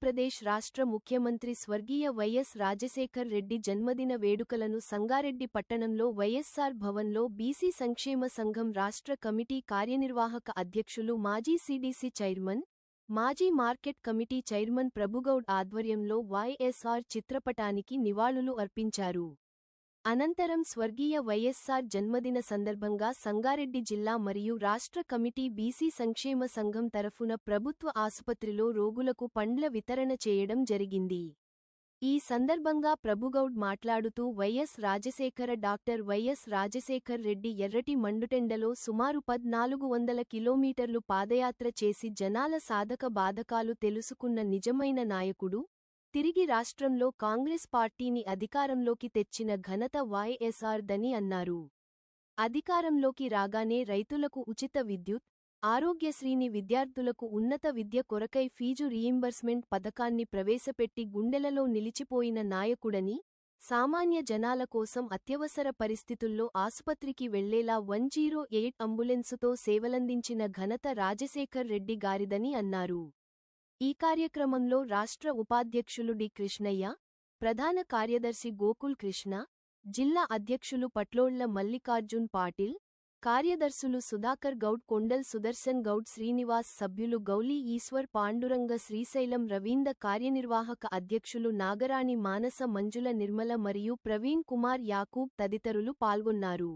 ఆంధ్రప్రదేశ్ రాష్ట్ర ముఖ్యమంత్రి స్వర్గీయ వైఎస్ రాజశేఖర్ రెడ్డి జన్మదిన వేడుకలను సంగారెడ్డి పట్టణంలో వైఎస్సార్ భవన్లో బీసీ సంక్షేమ సంఘం రాష్ట్ర కమిటీ కార్యనిర్వాహక అధ్యక్షులు మాజీ సీడీసీ చైర్మన్, మాజీ మార్కెట్ కమిటీ చైర్మన్ ప్రభుగౌడ్ ఆధ్వర్యంలో వైఎస్ఆర్ చిత్రపటానికి నివాళులు అర్పించారు. అనంతరం స్వర్గీయ వైఎస్సార్ జన్మదిన సందర్భంగా సంగారెడ్డి జిల్లా మరియు రాష్ట్ర కమిటీ బీసీ సంక్షేమ సంఘం తరఫున ప్రభుత్వ ఆసుపత్రిలో రోగులకు పండ్ల వితరణ చేయడం జరిగింది. ఈ సందర్భంగా ప్రభుగౌడ్ మాట్లాడుతూ డాక్టర్ వైఎస్ రాజశేఖర్ రెడ్డి ఎర్రటి మండుటెండలో సుమారు 1400 కిలోమీటర్లు పాదయాత్ర చేసి జనాల సాధక బాధకాలు తెలుసుకున్న నిజమైన నాయకుడు, తిరిగి రాష్ట్రంలో కాంగ్రెస్ పార్టీని అధికారంలోకి తెచ్చిన ఘనత వైఎస్ఆర్ దని అన్నారు. అధికారంలోకి రాగానే రైతులకు ఉచిత విద్యుత్, ఆరోగ్యశ్రీని, విద్యార్థులకు ఉన్నత విద్య కొరకై ఫీజు రీయింబర్స్మెంట్ పథకాన్ని ప్రవేశపెట్టి గుండెలలో నిలిచిపోయిన నాయకుడని, సామాన్య జనాల కోసం అత్యవసర పరిస్థితుల్లో ఆసుపత్రికి వెళ్లేలా 108 అంబులెన్సుతో సేవలందించిన ఘనత రాజశేఖర్ రెడ్డి గారిదని అన్నారు. ఈ కార్యక్రమంలో రాష్ట్ర ఉపాధ్యక్షులు డి కృష్ణయ్య, ప్రధాన కార్యదర్శి గోకుల్ కృష్ణ, జిల్లా అధ్యక్షులు పట్లోళ్ల మల్లికార్జున్ పాటిల్, కార్యదర్శులు సుధాకర్ గౌడ్, కొండల్ సుదర్శన్ గౌడ్, శ్రీనివాస్, సభ్యులు గౌలి ఈశ్వర్, పాండురంగ, శ్రీశైలం రవీంద, కార్యనిర్వాహక అధ్యక్షులు నాగరాణి, మానస, మంజుల, నిర్మల మరియు ప్రవీణ్ కుమార్ యాకూబ్ తదితరులు పాల్గొన్నారు.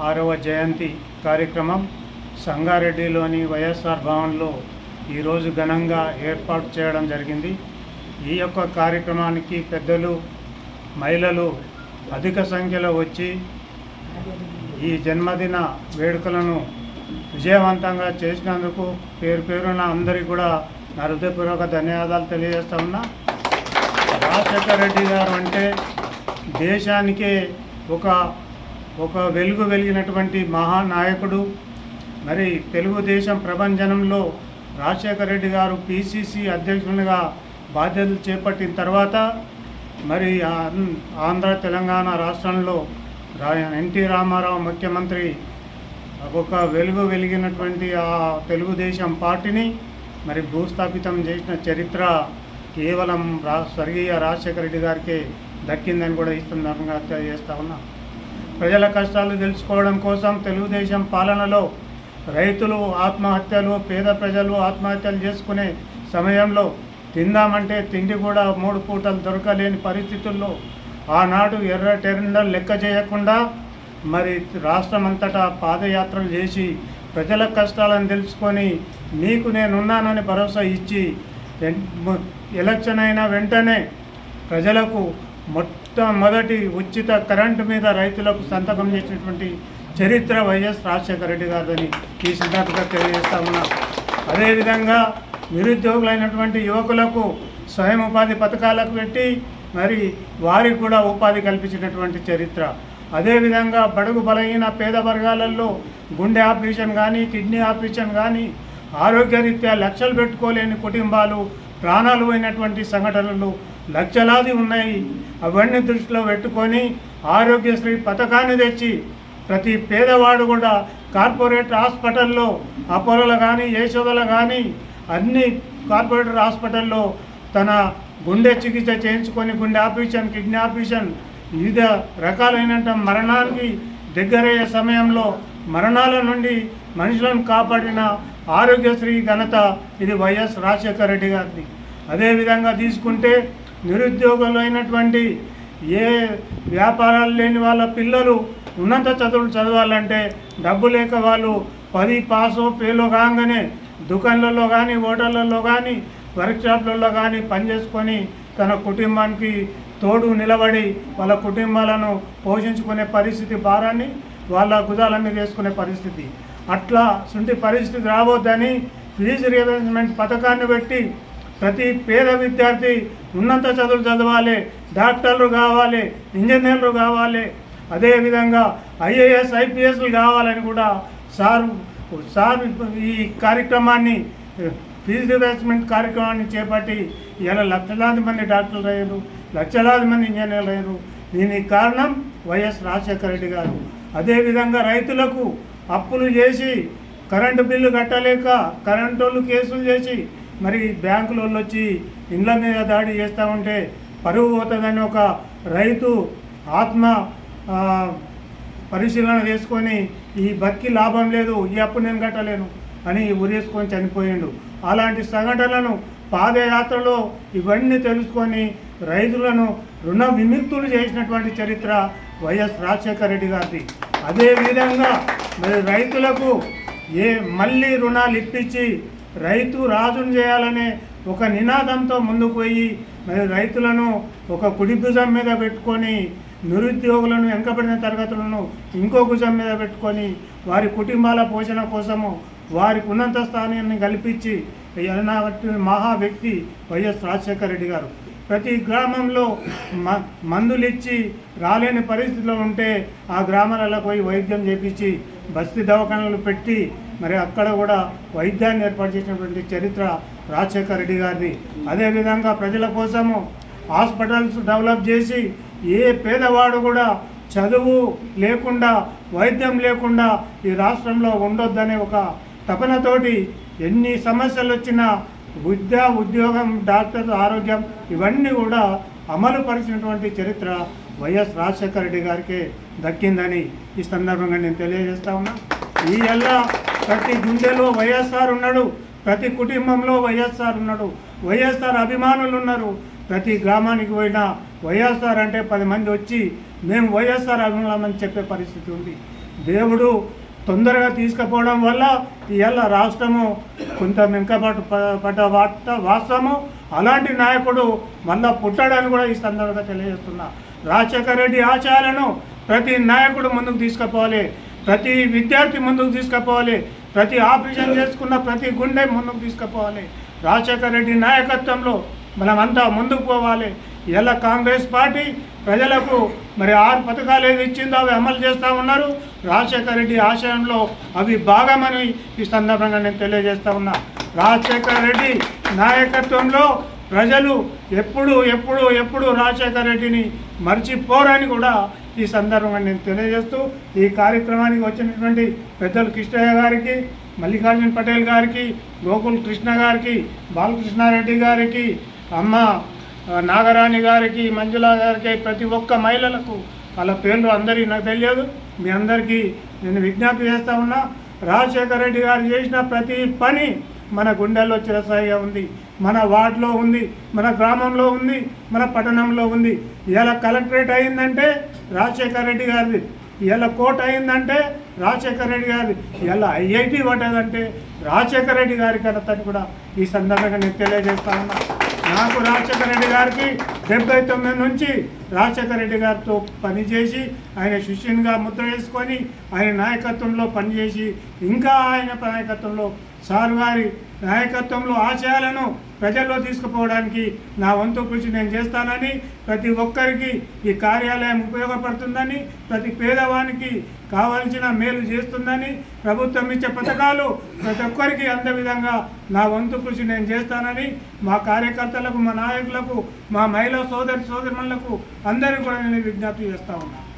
ఆరవ జయంతి కార్యక్రమం సంగారెడ్డిలోని వైఎస్ఆర్ భవన్లో ఈరోజు ఘనంగా ఏర్పాటు చేయడం జరిగింది. ఈ యొక్క కార్యక్రమానికి పెద్దలు, మహిళలు అధిక సంఖ్యలో వచ్చి ఈ జన్మదిన వేడుకలను విజయవంతంగా చేసినందుకు పేరు పేరున అందరికీ కూడా నా హృదయపూర్వక ధన్యవాదాలు తెలియజేస్తా ఉన్నా. రాజశేఖర్ రెడ్డి గారు అంటే దేశానికే ఒక వెలుగు వెలిగినటువంటి మహానాయకుడు. మరి తెలుగుదేశం ప్రభంజనంలో రాజశేఖర్ రెడ్డి గారు పిసిసి అధ్యక్షునిగా బాధ్యతలు చేపట్టిన తర్వాత మరి ఆంధ్ర తెలంగాణ రాష్ట్రంలో ఎన్టీ రామారావు ముఖ్యమంత్రి ఒక వెలుగు వెలిగినటువంటి ఆ తెలుగుదేశం పార్టీని మరి భూస్థాపితం చేసిన చరిత్ర కేవలం స్వర్గీయ రాజశేఖర రెడ్డి గారికి దక్కిందని కూడా ఈ సందర్భంగా తెలియజేస్తా ఉన్నా. ప్రజల కష్టాలు తెలుసుకోవడం కోసం తెలుగుదేశం పాలనలో రైతులు ఆత్మహత్యలు, పేద ప్రజలు ఆత్మహత్యలు చేసుకునే సమయంలో తిందామంటే తిండి కూడా 3 పూటలు దొరకలేని పరిస్థితుల్లో ఆనాడు ఎర్ర టెండర్ లెక్క చేయకుండా మరి రాష్ట్రం అంతటా పాదయాత్రలు చేసి ప్రజల కష్టాలను తెలుసుకొని నీకు నేనున్నానని భరోసా ఇచ్చి ఎలక్షన్ అయిన వెంటనే ప్రజలకు మొట్టమొదటి ఉచిత కరెంటు మీద రైతులకు సంతకం చేసినటువంటి చరిత్ర వైఎస్ రాజశేఖర రెడ్డి గారిని ఈ సిద్ధాంతంగా తెలియజేస్తా ఉన్నా. అదేవిధంగా నిరుద్యోగులైనటువంటి యువకులకు స్వయం ఉపాధి పథకాలకు పెట్టి మరి వారికి కూడా ఉపాధి కల్పించినటువంటి చరిత్ర. అదేవిధంగా బడుగు బలహీన పేద వర్గాలలో గుండె ఆపరేషన్ కానీ కిడ్నీ ఆపరేషన్ కానీ ఆరోగ్యరీత్యా లక్షలు పెట్టుకోలేని కుటుంబాలు ప్రాణాలు పోయినటువంటి సంఘటనలు లక్షలాది ఉన్నాయి. అవన్నీ దృష్టిలో పెట్టుకొని ఆరోగ్యశ్రీ పథకాన్ని తెచ్చి ప్రతి పేదవాడు కూడా కార్పొరేట్ హాస్పిటల్లో అపోలోలో కానీ యశోదలో కానీ అన్ని కార్పొరేటర్ హాస్పిటల్లో తన గుండె చికిత్స చేయించుకొని గుండె ఆపరేషన్ కిడ్నీ ఆపరేషన్ వివిధ రకాలైన మరణానికి దగ్గరయ్యే సమయంలో మరణాల నుండి మనుషులను కాపాడిన ఆరోగ్యశ్రీ ఘనత ఇది వైఎస్ రాజశేఖర రెడ్డి గారిది. అదేవిధంగా తీసుకుంటే నిరుద్యోగులు అయినటువంటి ఏ వ్యాపారాలు లేని వాళ్ళ పిల్లలు ఉన్నత చదువులు చదవాలంటే డబ్బు లేక వాళ్ళు 10 పాసో ఫెయిలో కాగానే దుకాణాలలో కానీ హోటళ్ళల్లో కానీ వర్క్షాప్లలో కానీ పనిచేసుకొని తన కుటుంబానికి తోడు నిలబడి వాళ్ళ కుటుంబాలను పోషించుకునే పరిస్థితి భారాన్ని వాళ్ళ భుజాల మీద వేసుకునే పరిస్థితి. అట్లా సుంటి పరిస్థితి రావద్దని ఫీజు రియంబర్స్మెంట్ పథకాన్ని పెట్టి ప్రతి పేద విద్యార్థి ఉన్నత చదువులు చదవాలి, డాక్టర్లు కావాలి, ఇంజనీర్లు కావాలి, అదేవిధంగా ఐఏఎస్ ఐపీఎస్లు కావాలని కూడా సార్ ఈ కార్యక్రమాన్ని ఫీజు రియంబర్స్మెంట్ కార్యక్రమాన్ని చేపట్టి ఇలా లక్షలాది మంది డాక్టర్లు అయ్యారు, లక్షలాది మంది ఇంజనీర్లు అయ్యారు. దీనికి కారణం వైఎస్ రాజశేఖర రెడ్డి గారు. అదేవిధంగా రైతులకు అప్పులు చేసి కరెంటు బిల్లు కట్టలేక కరెంటు వాళ్ళు కేసులు చేసి మరి బ్యాంకుల వాళ్ళు వచ్చి ఇండ్ల మీద దాడి చేస్తూ ఉంటే పరువు పోతుందని ఒక రైతు ఆత్మ పరిశీలన చేసుకొని ఈ బతికి లాభం లేదు, ఈ అప్పు నేను కట్టలేను అని ఉరేసుకొని చనిపోయిండు. అలాంటి సంఘటనలను పాదయాత్రలో ఇవన్నీ తెలుసుకొని రైతులను రుణ విముక్తులు చేసినటువంటి చరిత్ర వైఎస్ రాజశేఖర రెడ్డి గారిది. అదేవిధంగా మరి రైతులకు మళ్ళీ రుణాలు ఇప్పించి రైతు రాజును చేయాలనే ఒక నినాదంతో ముందుకు పోయి మరి రైతులను ఒక కుడి భుజం మీద పెట్టుకొని నిరుద్యోగులను వెనుకబడిన తరగతులను ఇంకో భుజం మీద పెట్టుకొని వారి కుటుంబాల పోషణ కోసము వారికి ఉన్నత స్థానాన్ని కల్పించి మహా వ్యక్తి వైఎస్ రాజశేఖర రెడ్డి గారు. ప్రతి గ్రామంలో మందులు ఇచ్చి రాలేని పరిస్థితిలో ఉంటే ఆ గ్రామాలలో పోయి వైద్యం చేపించి బస్తీ దవాఖానాలు పెట్టి మరి అక్కడ కూడా వైద్యాన్ని ఏర్పాటు చేసినటువంటి చరిత్ర రాజశేఖర రెడ్డి గారిది. అదేవిధంగా ప్రజల కోసము హాస్పిటల్స్ డెవలప్ చేసి ఏ పేదవాడు కూడా చదువు లేకుండా వైద్యం లేకుండా ఈ రాష్ట్రంలో ఉండొద్దనే ఒక తపనతోటి ఎన్ని సమస్యలు వచ్చినా విద్య, ఉద్యోగం, డాక్టర్, ఆరోగ్యం ఇవన్నీ కూడా అమలు పరిచినటువంటి చరిత్ర వైఎస్ రాజశేఖర రెడ్డి గారికి దక్కిందని ఈ సందర్భంగా నేను తెలియజేస్తా ఉన్నా. ఈ ఎలా ప్రతి గుండెలో వైఎస్ఆర్ ఉన్నాడు, ప్రతి కుటుంబంలో వైఎస్ఆర్ ఉన్నాడు, వైఎస్ఆర్ అభిమానులు ఉన్నారు. ప్రతి గ్రామానికి పోయినా వైఎస్ఆర్ అంటే 10 మంది వచ్చి మేము వైఎస్ఆర్ అభిమానులని చెప్పే పరిస్థితి ఉంది. దేవుడు తొందరగా తీసుకుపోవడం వల్ల ఇవాళ రాష్ట్రము కొంత వెనుకబాటు పడ్డ వాస్తవము. అలాంటి నాయకుడు మళ్ళా పుట్టాడని కూడా ఈ సందర్భంగా తెలియజేస్తున్నా. రాజశేఖర రెడ్డి ఆశయాలను ప్రతి నాయకుడు ముందుకు తీసుకుపోవాలి, ప్రతి విద్యార్థి ముందుకు తీసుకుపోవాలి, ప్రతి ఆపరేషన్ చేసుకున్న ప్రతి గుండె ముందుకు తీసుకుపోవాలి. రాజశేఖర రెడ్డి నాయకత్వంలో మనమంతా ముందుకు పోవాలి. ఇలా కాంగ్రెస్ పార్టీ ప్రజలకు మరి 6 పథకాలు ఏది ఇచ్చిందో అవి అమలు చేస్తూ ఉన్నారు. రాజశేఖర రెడ్డి ఆశయంలో అవి భాగమని ఈ సందర్భంగా నేను తెలియజేస్తూ ఉన్నా. రాజశేఖర రెడ్డి నాయకత్వంలో ప్రజలు ఎప్పుడు ఎప్పుడు ఎప్పుడు రాజశేఖర రెడ్డిని మర్చిపోరని కూడా ఈ సందర్భంగా నేను తెలియజేస్తూ ఈ కార్యక్రమానికి వచ్చినటువంటి పెద్దలు కృష్ణయ్య గారికి, మల్లికార్జున పటేల్ గారికి, గోకుల్ కృష్ణ గారికి, బాలకృష్ణారెడ్డి గారికి, అమ్మ నాగరాణి గారికి, మంజులా గారికి, ప్రతి ఒక్క మహిళలకు వాళ్ళ పేర్లు అందరికీ నాకు తెలియదు. మీ అందరికీ నేను విజ్ఞప్తి చేస్తూ ఉన్నా. రాజశేఖర రెడ్డి గారు చేసిన ప్రతి పని మన గుండెల్లో చిరస్థాయిగా ఉంది. మన వార్డులో ఉంది, మన గ్రామంలో ఉంది, మన పట్టణంలో ఉంది. ఇలా కలెక్టరేట్ అయిందంటే రాజశేఖర రెడ్డి గారిది, ఇలా కోర్టు అయిందంటే రాజశేఖర రెడ్డి గారిది, ఇలా ఐఐటి పడ్డదంటే రాజశేఖర రెడ్డి గారి ఘనతని కూడా ఈ సందర్భంగా నేను తెలియజేస్తా ఉన్నా. నాకు రాజశేఖర రెడ్డి గారికి 79 నుంచి రాజశేఖర రెడ్డి గారితో పనిచేసి ఆయన శిష్యునిగా ముద్ర వేసుకొని ఆయన నాయకత్వంలో పనిచేసి ఇంకా ఆయన నాయకత్వంలో సార్ గారి నాయకత్వంలో ఆశయాలను ప్రజల్లో తీసుకుపోవడానికి నా వంతు కృషి నేను చేస్తానని, ప్రతి ఒక్కరికి ఈ కార్యాలయం ఉపయోగపడుతుందని, ప్రతి పేదవానికి కావాల్సిన మేలు చేస్తుందని, ప్రభుత్వం ఇచ్చే పథకాలు ప్రతి ఒక్కరికి అందే విధంగా నా వంతు కృషి నేను చేస్తానని మా కార్యకర్తలకు, మా నాయకులకు, మా మహిళా సోదరిమణులకు అందరికీ కూడా నేను విజ్ఞప్తి చేస్తా ఉన్నాను.